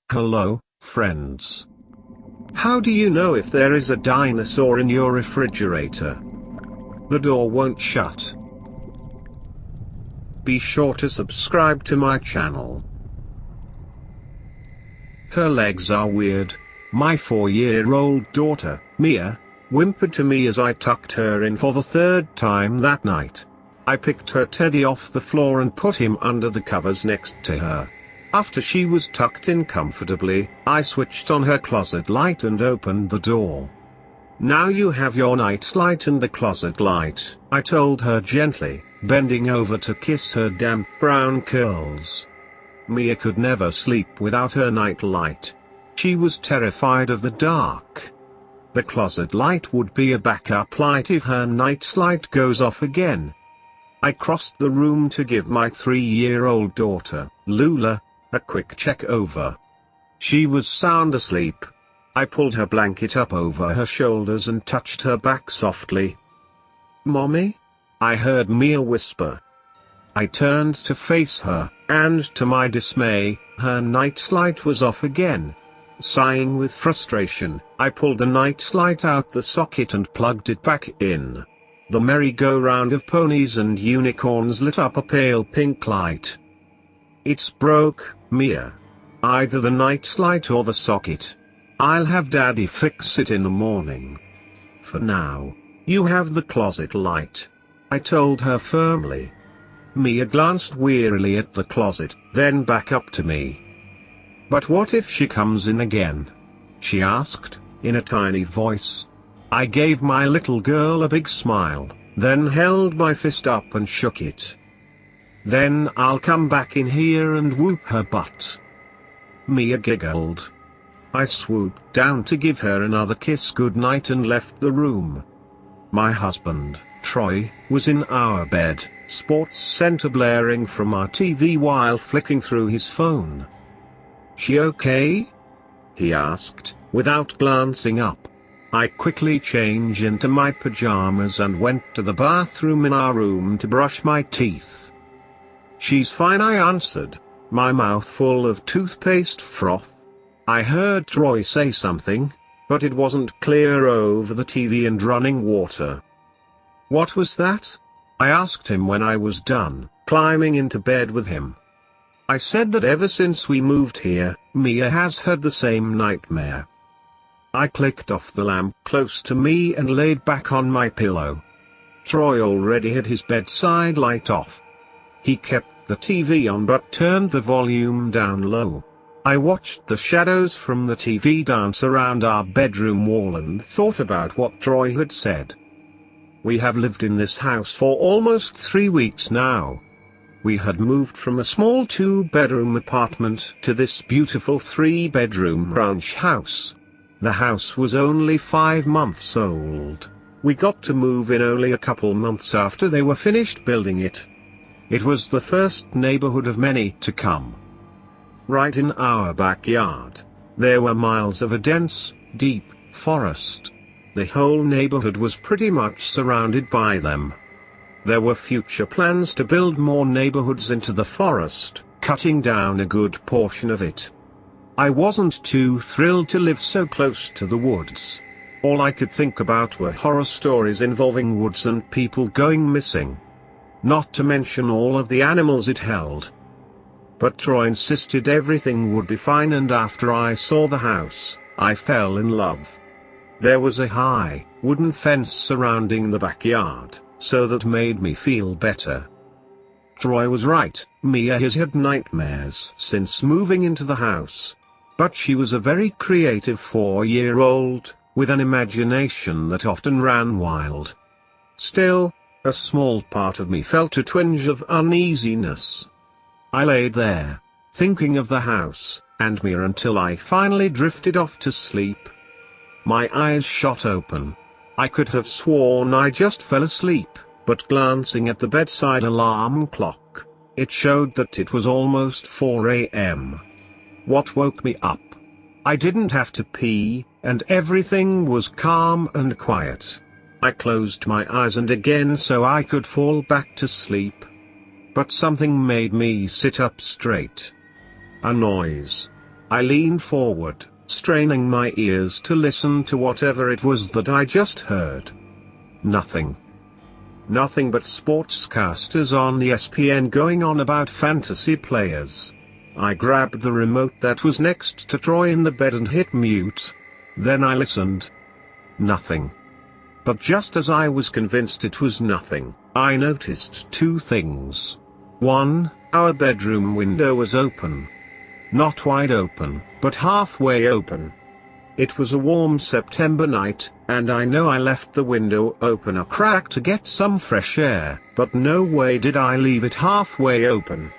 Hello, friends. How do you know if there is a dinosaur in your refrigerator? The door won't shut. Be sure to subscribe to my channel. Her legs are weird. My 4-year-old daughter, Mia, whimpered to me as I tucked her in for the third time that night. I picked her teddy off the floor and put him under the covers next to her. After she was tucked in comfortably, I switched on her closet light and opened the door. "Now you have your night light and the closet light," I told her gently, bending over to kiss her damp brown curls. Mia could never sleep without her night light. She was terrified of the dark. The closet light would be a backup light if her night light goes off again. I crossed the room to give my 3-year-old daughter, Lula, a quick check over. She was sound asleep. I pulled her blanket up over her shoulders and touched her back softly. "Mommy?" I heard Mia whisper. I turned to face her, and to my dismay, her nightlight was off again. Sighing with frustration, I pulled the nightlight out the socket and plugged it back in. The merry-go-round of ponies and unicorns lit up a pale pink light. "It's broke, Mia. Either the nightlight or the socket. I'll have Daddy fix it in the morning. For now, you have the closet light," I told her firmly. Mia glanced wearily at the closet, then back up to me. "But what if she comes in again?" she asked, in a tiny voice. I gave my little girl a big smile, then held my fist up and shook it. "Then I'll come back in here and whoop her butt." Mia giggled. I swooped down to give her another kiss goodnight and left the room. My husband, Troy, was in our bed, Sports Center blaring from our TV while flicking through his phone. "She okay?" he asked, without glancing up. I quickly changed into my pajamas and went to the bathroom in our room to brush my teeth. "She's fine," I answered, my mouth full of toothpaste froth. I heard Troy say something, but it wasn't clear over the TV and running water. "What was that?" I asked him when I was done, climbing into bed with him. I said that ever since we moved here, Mia has had the same nightmare. I clicked off the lamp close to me and laid back on my pillow. Troy already had his bedside light off. He kept the TV on but turned the volume down low. I watched the shadows from the TV dance around our bedroom wall and thought about what Troy had said. We have lived in this house for almost 3 weeks now. We had moved from a small 2-bedroom apartment to this beautiful 3-bedroom ranch house. The house was only 5 months old. We got to move in only a couple months after they were finished building it. It was the first neighborhood of many to come. Right in our backyard, there were miles of a dense, deep forest. The whole neighborhood was pretty much surrounded by them. There were future plans to build more neighborhoods into the forest, cutting down a good portion of it. I wasn't too thrilled to live so close to the woods. All I could think about were horror stories involving woods and people going missing. Not to mention all of the animals it held. But Troy insisted everything would be fine, and after I saw the house, I fell in love. There was a high, wooden fence surrounding the backyard, so that made me feel better. Troy was right, Mia has had nightmares since moving into the house. But she was a very creative 4-year-old, with an imagination that often ran wild. Still, a small part of me felt a twinge of uneasiness. I laid there, thinking of the house, and Mia until I finally drifted off to sleep. My eyes shot open. I could have sworn I just fell asleep, but glancing at the bedside alarm clock, it showed that it was almost 4 a.m. What woke me up? I didn't have to pee, and everything was calm and quiet. I closed my eyes and again so I could fall back to sleep. But something made me sit up straight. A noise. I leaned forward, straining my ears to listen to whatever it was that I just heard. Nothing. Nothing but sportscasters on ESPN going on about fantasy players. I grabbed the remote that was next to Troy in the bed and hit mute. Then I listened. Nothing. But just as I was convinced it was nothing, I noticed two things. One, our bedroom window was open. Not wide open, but halfway open. It was a warm September night, and I know I left the window open a crack to get some fresh air, but no way did I leave it halfway open.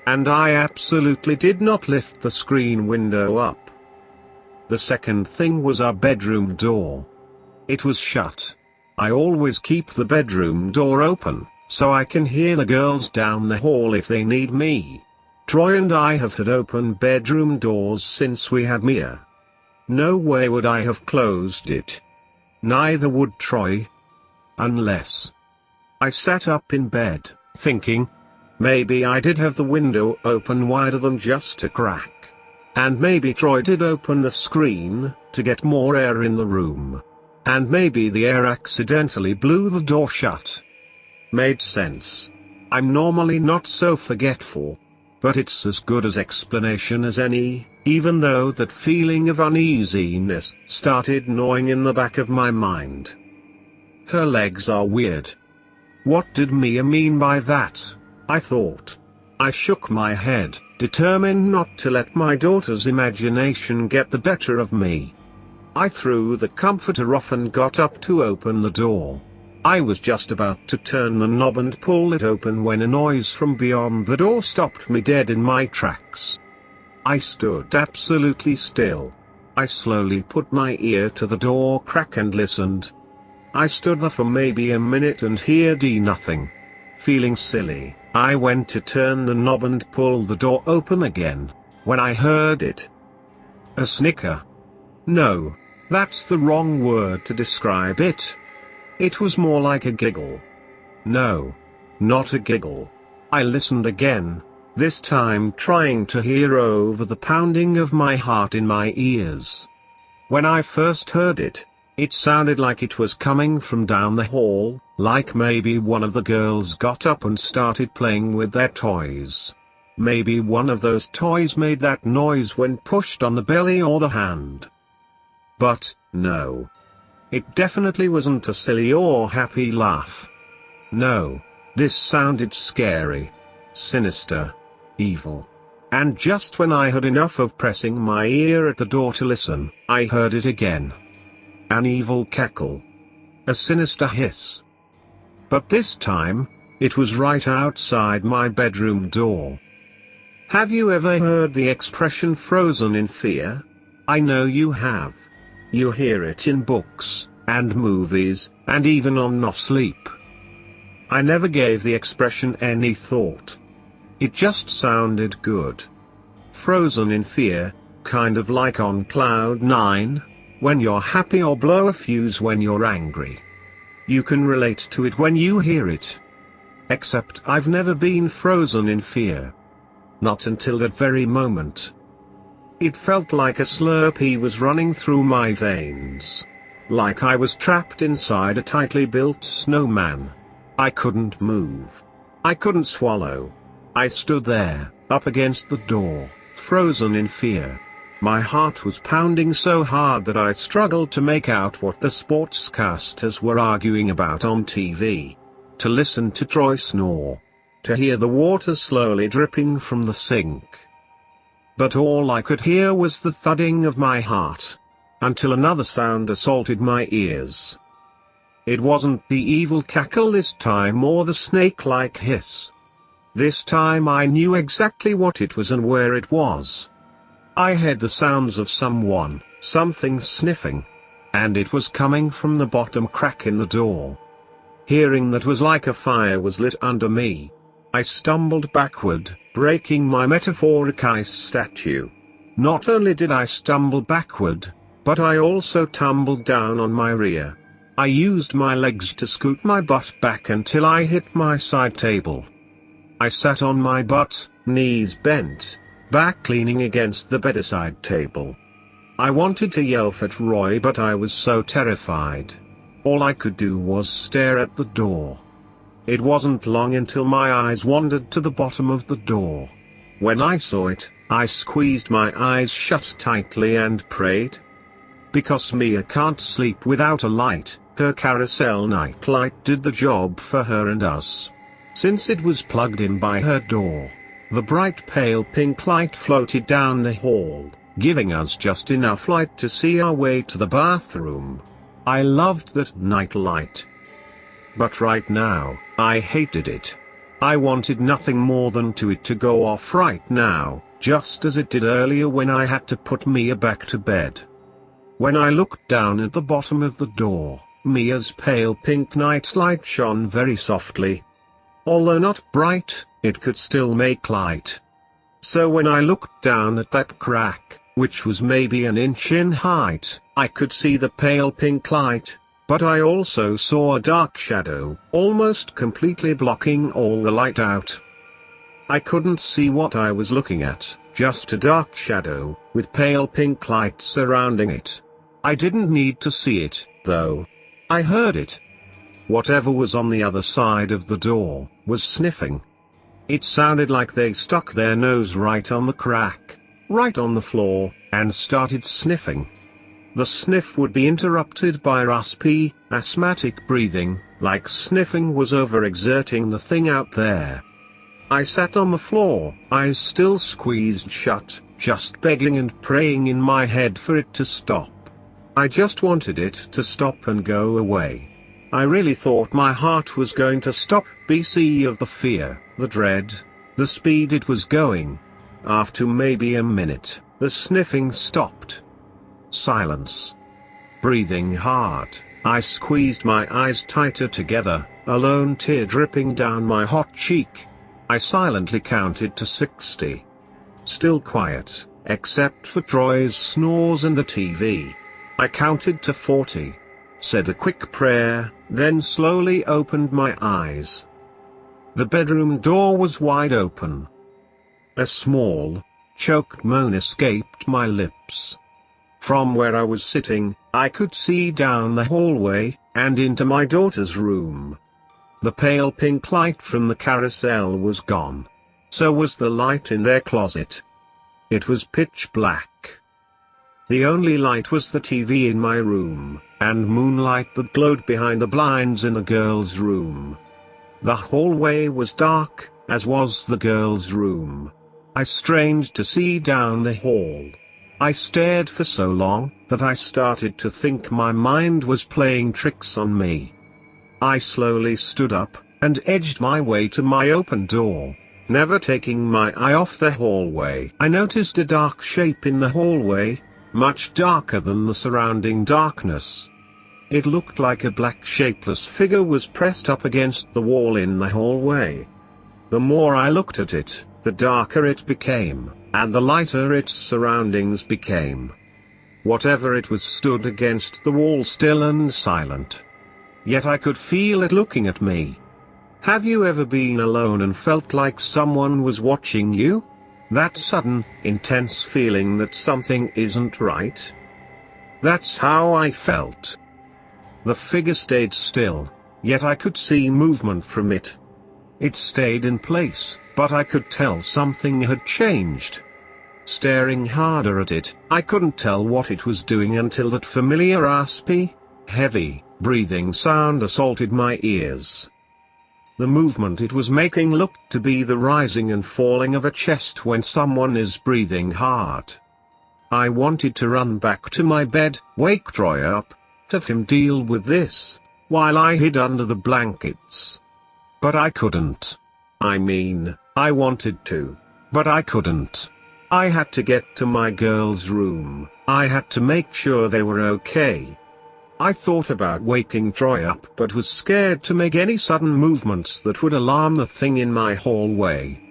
And I absolutely did not lift the screen window up. The second thing was our bedroom door. It was shut. I always keep the bedroom door open, so I can hear the girls down the hall if they need me. Troy and I have had open bedroom doors since we had Mia. No way would I have closed it. Neither would Troy. Unless. I sat up in bed, thinking, maybe I did have the window open wider than just a crack. And maybe Troy did open the screen, to get more air in the room. And maybe the air accidentally blew the door shut. Made sense. I'm normally not so forgetful. But it's as good as explanation as any, even though that feeling of uneasiness started gnawing in the back of my mind. Her legs are weird. What did Mia mean by that? I thought. I shook my head, determined not to let my daughter's imagination get the better of me. I threw the comforter off and got up to open the door. I was just about to turn the knob and pull it open when a noise from beyond the door stopped me dead in my tracks. I stood absolutely still. I slowly put my ear to the door crack and listened. I stood there for maybe a minute and heard nothing. Feeling silly, I went to turn the knob and pull the door open again, when I heard it. A snicker. No, that's the wrong word to describe it. It was more like a giggle. No, not a giggle. I listened again, this time trying to hear over the pounding of my heart in my ears. When I first heard it, it sounded like it was coming from down the hall, like maybe one of the girls got up and started playing with their toys. Maybe one of those toys made that noise when pushed on the belly or the hand. But, no. It definitely wasn't a silly or happy laugh. No, this sounded scary, sinister, evil. And just when I had enough of pressing my ear at the door to listen, I heard it again. An evil cackle. A sinister hiss. But this time, it was right outside my bedroom door. Have you ever heard the expression frozen in fear? I know you have. You hear it in books, and movies, and even on No Sleep. I never gave the expression any thought. It just sounded good. Frozen in fear, kind of like on cloud nine, when you're happy or blow a fuse when you're angry. You can relate to it when you hear it. Except I've never been frozen in fear. Not until that very moment. It felt like a Slurpee was running through my veins. Like I was trapped inside a tightly built snowman. I couldn't move. I couldn't swallow. I stood there, up against the door, frozen in fear. My heart was pounding so hard that I struggled to make out what the sportscasters were arguing about on TV. To listen to Troy snore. To hear the water slowly dripping from the sink. But all I could hear was the thudding of my heart. Until another sound assaulted my ears. It wasn't the evil cackle this time or the snake-like hiss. This time I knew exactly what it was and where it was. I heard the sounds of something sniffing. And it was coming from the bottom crack in the door. Hearing that was like a fire was lit under me. I stumbled backward, breaking my metaphoric ice statue. Not only did I stumble backward, but I also tumbled down on my rear. I used my legs to scoot my butt back until I hit my side table. I sat on my butt, knees bent, back leaning against the bedside table. I wanted to yell at Roy, but I was so terrified. All I could do was stare at the door. It wasn't long until my eyes wandered to the bottom of the door. When I saw it, I squeezed my eyes shut tightly and prayed. Because Mia can't sleep without a light, her carousel nightlight did the job for her and us. Since it was plugged in by her door, the bright pale pink light floated down the hall, giving us just enough light to see our way to the bathroom. I loved that night light. But right now, I hated it. I wanted nothing more than it to go off right now, just as it did earlier when I had to put Mia back to bed. When I looked down at the bottom of the door, Mia's pale pink night light shone very softly. Although not bright, it could still make light. So when I looked down at that crack, which was maybe an inch in height, I could see the pale pink light, but I also saw a dark shadow, almost completely blocking all the light out. I couldn't see what I was looking at, just a dark shadow, with pale pink light surrounding it. I didn't need to see it, though. I heard it. Whatever was on the other side of the door, was sniffing. It sounded like they stuck their nose right on the crack, right on the floor, and started sniffing. The sniff would be interrupted by raspy, asthmatic breathing, like sniffing was overexerting the thing out there. I sat on the floor, eyes still squeezed shut, just begging and praying in my head for it to stop. I just wanted it to stop and go away. I really thought my heart was going to stop because of the fear, the dread, the speed it was going. After maybe a minute, the sniffing stopped. Silence. Breathing hard, I squeezed my eyes tighter together, a lone tear dripping down my hot cheek. I silently counted to 60. Still quiet, except for Troy's snores and the TV. I counted to 40. Said a quick prayer, then slowly opened my eyes. The bedroom door was wide open. A small, choked moan escaped my lips. From where I was sitting, I could see down the hallway, and into my daughter's room. The pale pink light from the carousel was gone. So was the light in their closet. It was pitch black. The only light was the TV in my room, and moonlight that glowed behind the blinds in the girl's room. The hallway was dark, as was the girl's room. I strained to see down the hall. I stared for so long, that I started to think my mind was playing tricks on me. I slowly stood up, and edged my way to my open door. Never taking my eye off the hallway, I noticed a dark shape in the hallway, much darker than the surrounding darkness. It looked like a black shapeless figure was pressed up against the wall in the hallway. The more I looked at it, the darker it became, and the lighter its surroundings became. Whatever it was stood against the wall still and silent. Yet I could feel it looking at me. Have you ever been alone and felt like someone was watching you? That sudden, intense feeling that something isn't right? That's how I felt. The figure stayed still, yet I could see movement from it. It stayed in place, but I could tell something had changed. Staring harder at it, I couldn't tell what it was doing until that familiar raspy, heavy, breathing sound assaulted my ears. The movement it was making looked to be the rising and falling of a chest when someone is breathing hard. I wanted to run back to my bed, wake Troy up, have him deal with this, while I hid under the blankets. But I couldn't. I mean, I wanted to, but I couldn't. I had to get to my girl's room, I had to make sure they were okay. I thought about waking Troy up but was scared to make any sudden movements that would alarm the thing in my hallway.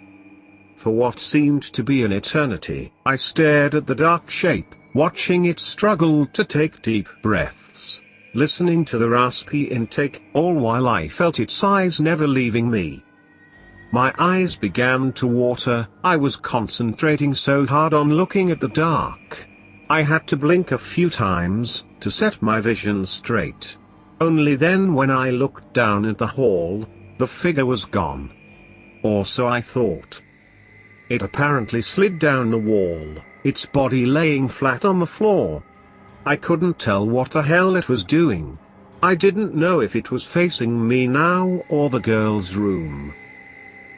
For what seemed to be an eternity, I stared at the dark shape, watching it struggle to take deep breaths, listening to the raspy intake, all while I felt its eyes never leaving me. My eyes began to water. I was concentrating so hard on looking at the dark. I had to blink a few times to set my vision straight. Only then, when I looked down at the hall, the figure was gone. Or so I thought. It apparently slid down the wall, its body laying flat on the floor. I couldn't tell what the hell it was doing. I didn't know if it was facing me now or the girl's room.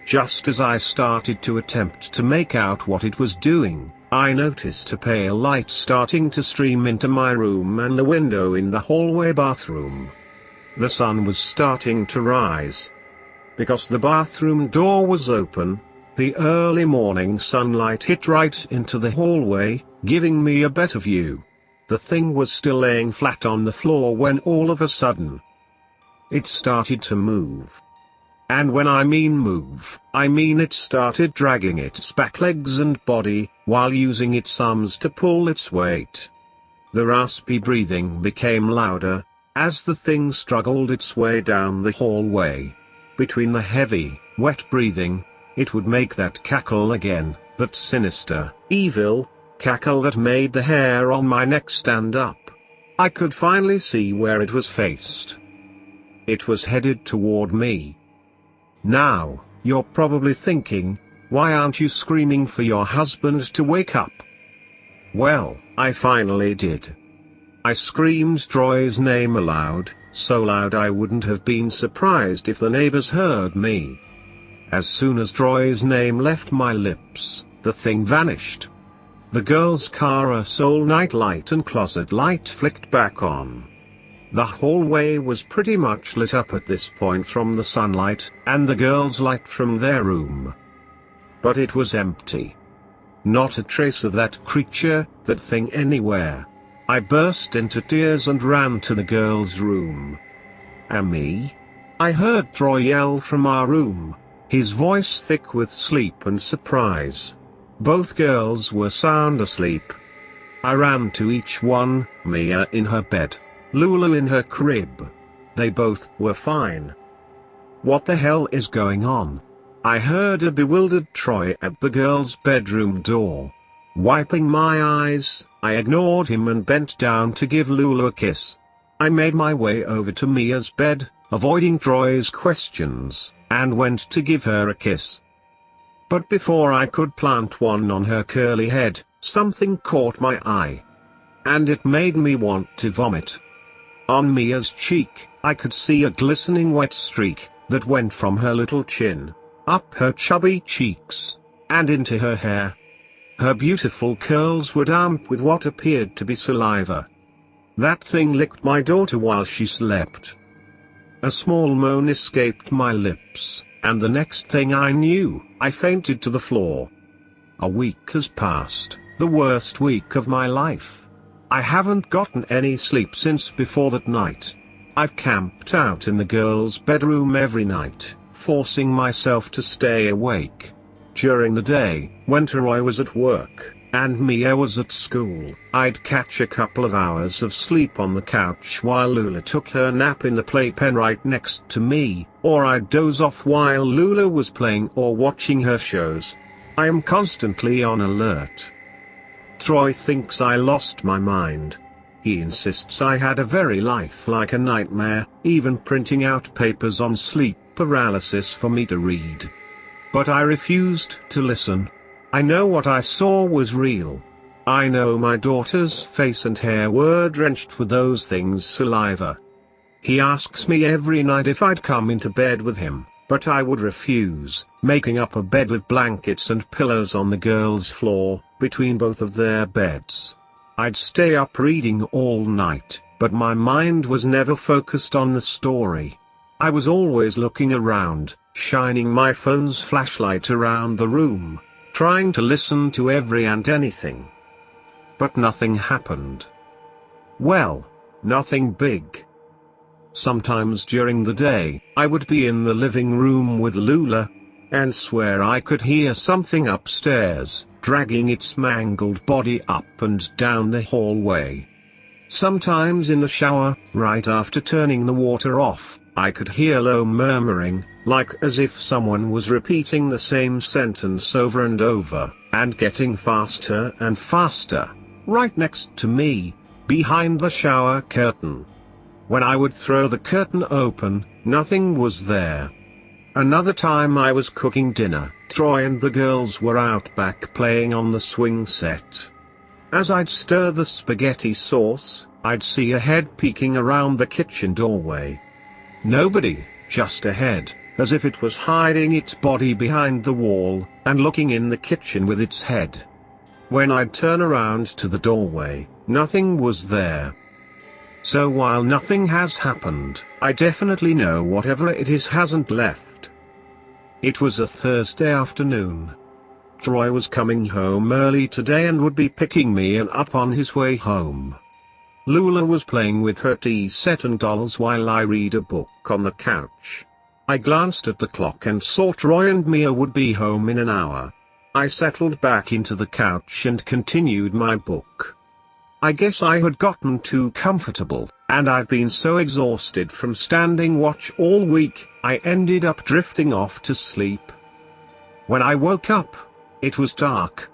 Just as I started to attempt to make out what it was doing, I noticed a pale light starting to stream into my room and the window in the hallway bathroom. The sun was starting to rise. Because the bathroom door was open, the early morning sunlight hit right into the hallway, giving me a better view. The thing was still laying flat on the floor when all of a sudden, it started to move. And when I mean move, I mean it started dragging its back legs and body, while using its arms to pull its weight. The raspy breathing became louder, as the thing struggled its way down the hallway. Between the heavy, wet breathing, it would make that cackle again, that sinister, evil cackle that made the hair on my neck stand up. I could finally see where it was faced. It was headed toward me. Now, you're probably thinking, why aren't you screaming for your husband to wake up? Well, I finally did. I screamed Troy's name aloud, so loud I wouldn't have been surprised if the neighbors heard me. As soon as Troy's name left my lips, the thing vanished. The girl's car-a-soul nightlight and closet light flicked back on. The hallway was pretty much lit up at this point from the sunlight and the girl's light from their room. But it was empty. Not a trace of that creature, that thing anywhere. I burst into tears and ran to the girl's room. "Amy?" I heard Troy yell from our room, his voice thick with sleep and surprise. Both girls were sound asleep. I ran to each one, Mia in her bed, Lulu in her crib. They both were fine. "What the hell is going on?" I heard a bewildered Troy at the girl's bedroom door. Wiping my eyes, I ignored him and bent down to give Lulu a kiss. I made my way over to Mia's bed, avoiding Troy's questions, and went to give her a kiss. But before I could plant one on her curly head, something caught my eye. And it made me want to vomit. On Mia's cheek, I could see a glistening wet streak that went from her little chin, up her chubby cheeks, and into her hair. Her beautiful curls were damp with what appeared to be saliva. That thing licked my daughter while she slept. A small moan escaped my lips, and the next thing I knew, I fainted to the floor. A week has passed, the worst week of my life. I haven't gotten any sleep since before that night. I've camped out in the girls' bedroom every night, forcing myself to stay awake. During the day, when Troy was at work, and Mia was at school, I'd catch a couple of hours of sleep on the couch while Lula took her nap in the playpen right next to me, or I'd doze off while Lula was playing or watching her shows. I am constantly on alert. Troy thinks I lost my mind. He insists I had a very life like a nightmare, even printing out papers on sleep paralysis for me to read. But I refused to listen. I know what I saw was real. I know my daughter's face and hair were drenched with those things' saliva. He asks me every night if I'd come into bed with him, but I would refuse, making up a bed with blankets and pillows on the girls' floor, between both of their beds. I'd stay up reading all night, but my mind was never focused on the story. I was always looking around, shining my phone's flashlight around the room, trying to listen to every and anything. But nothing happened. Well, nothing big. Sometimes during the day, I would be in the living room with Lula, and swear I could hear something upstairs, dragging its mangled body up and down the hallway. Sometimes in the shower, right after turning the water off, I could hear low murmuring, like as if someone was repeating the same sentence over and over, and getting faster and faster, right next to me, behind the shower curtain. When I would throw the curtain open, nothing was there. Another time I was cooking dinner, Troy and the girls were out back playing on the swing set. As I'd stir the spaghetti sauce, I'd see a head peeking around the kitchen doorway. Nobody, just a head, as if it was hiding its body behind the wall, and looking in the kitchen with its head. When I'd turn around to the doorway, nothing was there. So while nothing has happened, I definitely know whatever it is hasn't left. It was a Thursday afternoon. Troy was coming home early today and would be picking me up on his way home. Lula was playing with her tea set and dolls while I read a book on the couch. I glanced at the clock and saw Troy and Mia would be home in an hour. I settled back into the couch and continued my book. I guess I had gotten too comfortable, and I've been so exhausted from standing watch all week, I ended up drifting off to sleep. When I woke up, it was dark.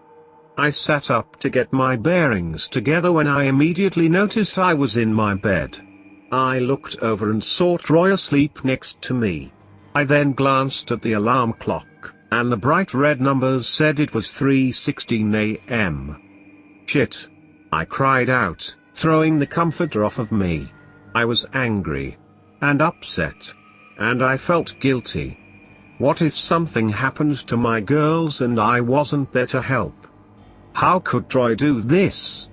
I sat up to get my bearings together when I immediately noticed I was in my bed. I looked over and saw Troy asleep next to me. I then glanced at the alarm clock, and the bright red numbers said it was 3:16 a.m. Shit! I cried out, throwing the comforter off of me. I was angry. And upset. And I felt guilty. What if something happened to my girls and I wasn't there to help? How could Troy do this?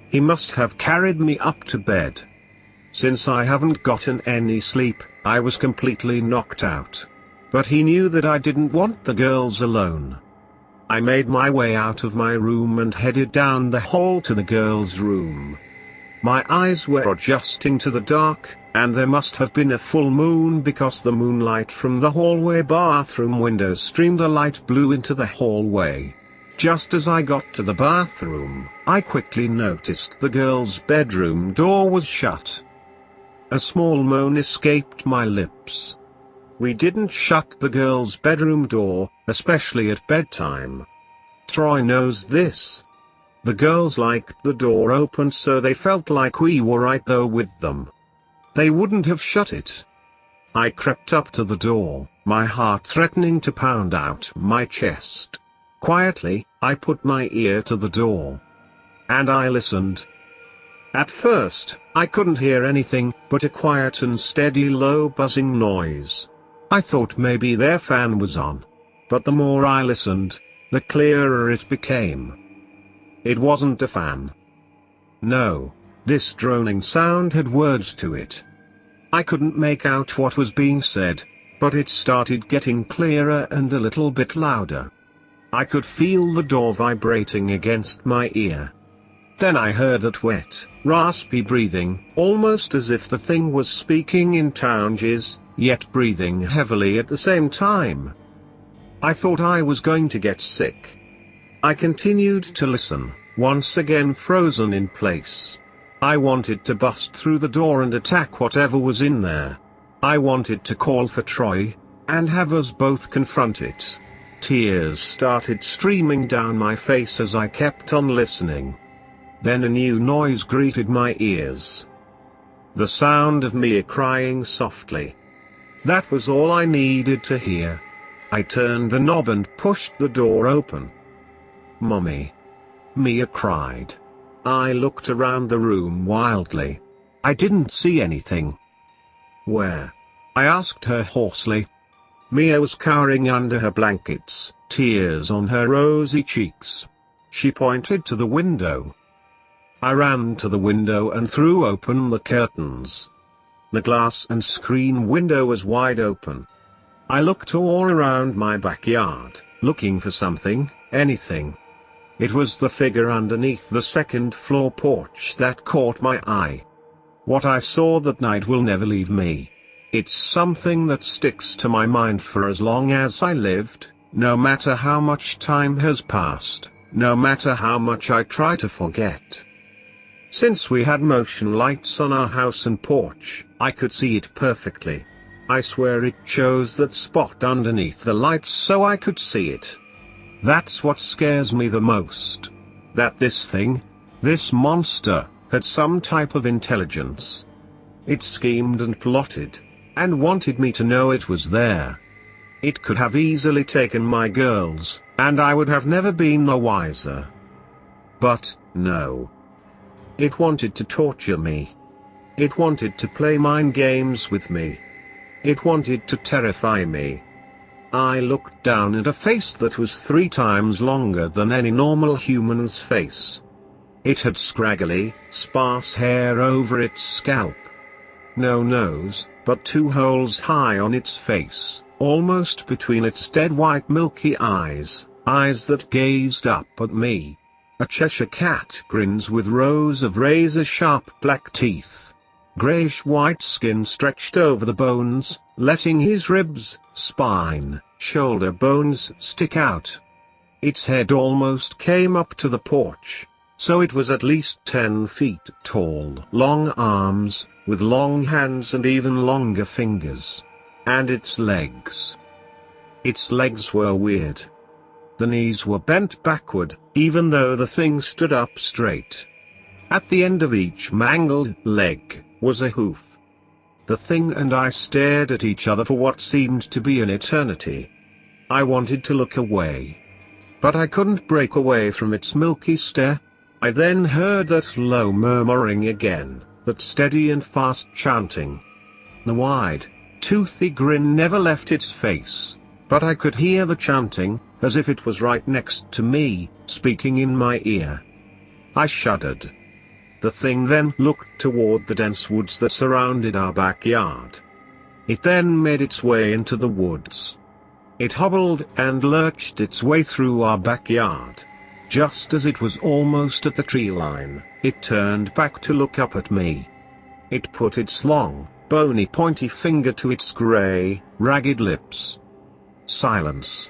He must have carried me up to bed. Since I haven't gotten any sleep, I was completely knocked out. But he knew that I didn't want the girls alone. I made my way out of my room and headed down the hall to the girls' room. My eyes were adjusting to the dark, and there must have been a full moon because the moonlight from the hallway bathroom window streamed a light blue into the hallway. Just as I got to the bathroom, I quickly noticed the girls' bedroom door was shut. A small moan escaped my lips. We didn't shut the girls' bedroom door, especially at bedtime. Troy knows this. The girls liked the door open, so they felt like we were right there with them. They wouldn't have shut it. I crept up to the door, my heart threatening to pound out my chest. Quietly, I put my ear to the door. And I listened. At first, I couldn't hear anything but a quiet and steady low buzzing noise. I thought maybe their fan was on. But the more I listened, the clearer it became. It wasn't a fan. No, this droning sound had words to it. I couldn't make out what was being said, but it started getting clearer and a little bit louder. I could feel the door vibrating against my ear. Then I heard that wet, raspy breathing, almost as if the thing was speaking in Townges, yet breathing heavily at the same time. I thought I was going to get sick. I continued to listen, once again frozen in place. I wanted to bust through the door and attack whatever was in there. I wanted to call for Troy, and have us both confront it. Tears started streaming down my face as I kept on listening. Then a new noise greeted my ears. The sound of Mia crying softly. That was all I needed to hear. I turned the knob and pushed the door open. "Mommy!" Mia cried. I looked around the room wildly. I didn't see anything. "Where?" I asked her hoarsely. Mia was cowering under her blankets, tears on her rosy cheeks. She pointed to the window. I ran to the window and threw open the curtains. The glass and screen window was wide open. I looked all around my backyard, looking for something, anything. It was the figure underneath the second-floor porch that caught my eye. What I saw that night will never leave me. It's something that sticks to my mind for as long as I lived, no matter how much time has passed, no matter how much I try to forget. Since we had motion lights on our house and porch, I could see it perfectly. I swear it chose that spot underneath the lights so I could see it. That's what scares me the most. That this thing, this monster, had some type of intelligence. It schemed and plotted, and wanted me to know it was there. It could have easily taken my girls, and I would have never been the wiser. But, no. It wanted to torture me. It wanted to play mind games with me. It wanted to terrify me. I looked down at a face that was 3 times longer than any normal human's face. It had scraggly, sparse hair over its scalp. No nose, but 2 holes high on its face, almost between its dead white milky eyes, eyes that gazed up at me. A Cheshire cat grins with rows of razor-sharp black teeth. Greyish-white skin stretched over the bones, letting his ribs, spine, shoulder bones stick out. Its head almost came up to the porch, so it was at least 10 feet tall. Long arms, with long hands and even longer fingers. And its legs. Its legs were weird. The knees were bent backward, even though the thing stood up straight. At the end of each mangled leg was a hoof. The thing and I stared at each other for what seemed to be an eternity. I wanted to look away. But I couldn't break away from its milky stare. I then heard that low murmuring again, that steady and fast chanting. The wide, toothy grin never left its face, but I could hear the chanting, as if it was right next to me, speaking in my ear. I shuddered. The thing then looked toward the dense woods that surrounded our backyard. It then made its way into the woods. It hobbled and lurched its way through our backyard. Just as it was almost at the tree line, it turned back to look up at me. It put its long, bony pointy finger to its gray, ragged lips. Silence.